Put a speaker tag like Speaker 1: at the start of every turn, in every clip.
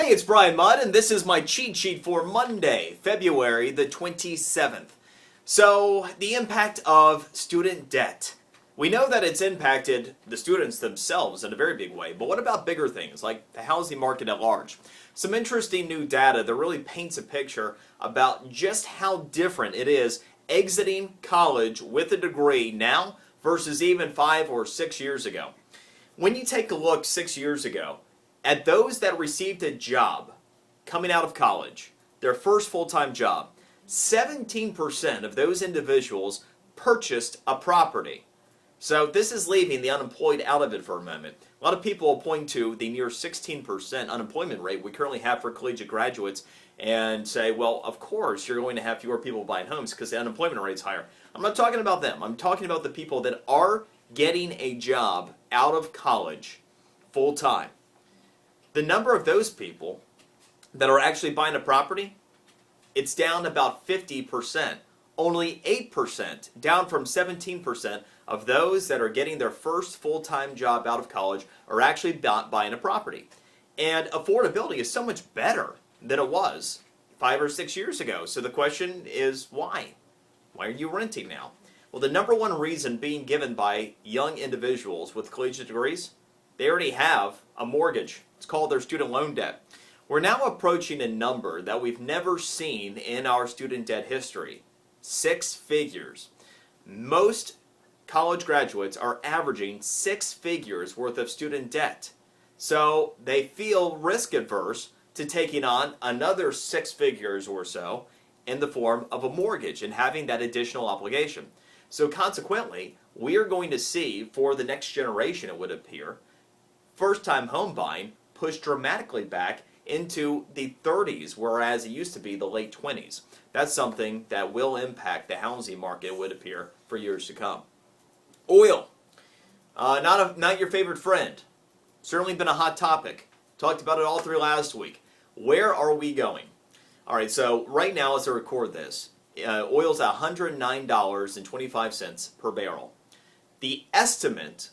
Speaker 1: Hey, it's Brian Mudd, and this is my cheat sheet for Monday, February the 27th. So, the impact of student debt. We know that it's impacted the students themselves in a very big way, but what about bigger things like the housing market at large? Some interesting new data that really paints a picture about just how different it is exiting college with a degree now versus even 5 or 6 years ago. When you take a look 6 years ago, at those that received a job coming out of college, their first full-time job, 17% of those individuals purchased a property. So this is leaving the unemployed out of it for a moment. A lot of people will point to the near 16% unemployment rate we currently have for collegiate graduates and say, well, of course you're going to have fewer people buying homes because the unemployment rate's higher. I'm not talking about them. I'm talking about the people that are getting a job out of college full-time. The number of those people that are actually buying a property, it's down about 50%. Only 8%, down from 17% of those that are getting their first full-time job out of college are actually buying a property. And affordability is so much better than it was 5 or 6 years ago. So the question is, why? Why are you renting now? Well, the number one reason being given by young individuals with collegiate degrees, they already have a mortgage. It's called their student loan debt. We're now approaching a number that we've never seen in our student debt history. 6 figures. Most college graduates are averaging 6 figures worth of student debt. So they feel risk adverse to taking on another 6 figures or so in the form of a mortgage and having that additional obligation. So consequently, we are going to see for the next generation, it would appear, first-time home buying pushed dramatically back into the 30s, whereas it used to be the late 20s. That's something that will impact the housing market, it would appear, for years to come. Oil. Not your favorite friend. Certainly been a hot topic. Talked about it all through last week. Where are we going? All right, so right now as I record this, oil's at $109.25 per barrel. The estimate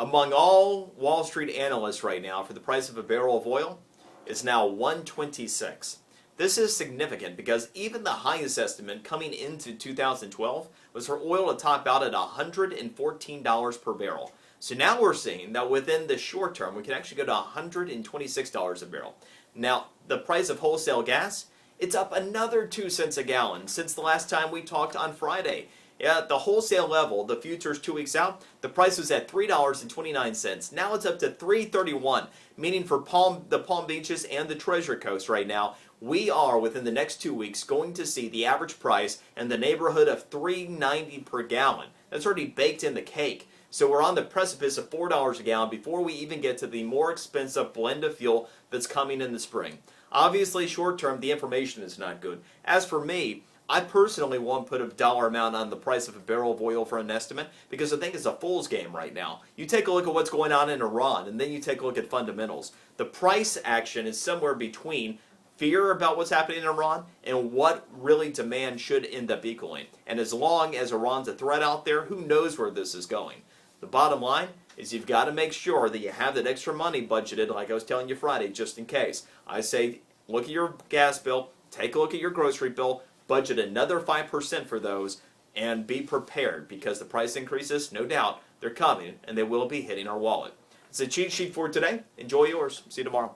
Speaker 1: among all Wall Street analysts right now for the price of a barrel of oil is now $126. This is significant because even the highest estimate coming into 2012 was for oil to top out at $114 per barrel. So now we're seeing that within the short term we can actually go to $126 a barrel. Now the price of wholesale gas, it's up another 2 cents a gallon since the last time we talked on Friday. At the wholesale level, the futures 2 weeks out, the price was at $3.29. Now it's up to $3.31, meaning for the Palm Beaches and the Treasure Coast right now, we are within the next 2 weeks going to see the average price in the neighborhood of $3.90 per gallon. That's already baked in the cake. So we're on the precipice of $4 a gallon before we even get to the more expensive blend of fuel that's coming in the spring. Obviously, short term, the information is not good. As for me, I personally won't put a dollar amount on the price of a barrel of oil for an estimate because I think it's a fool's game right now. You take a look at what's going on in Iran and then you take a look at fundamentals. The price action is somewhere between fear about what's happening in Iran and what really demand should end up equaling. And as long as Iran's a threat out there, who knows where this is going. The bottom line is you've got to make sure that you have that extra money budgeted, like I was telling you Friday, just in case. I say look at your gas bill, take a look at your grocery bill, budget another 5% for those, and be prepared because the price increases, no doubt, they're coming and they will be hitting our wallet. It's a cheat sheet for today. Enjoy yours. See you tomorrow.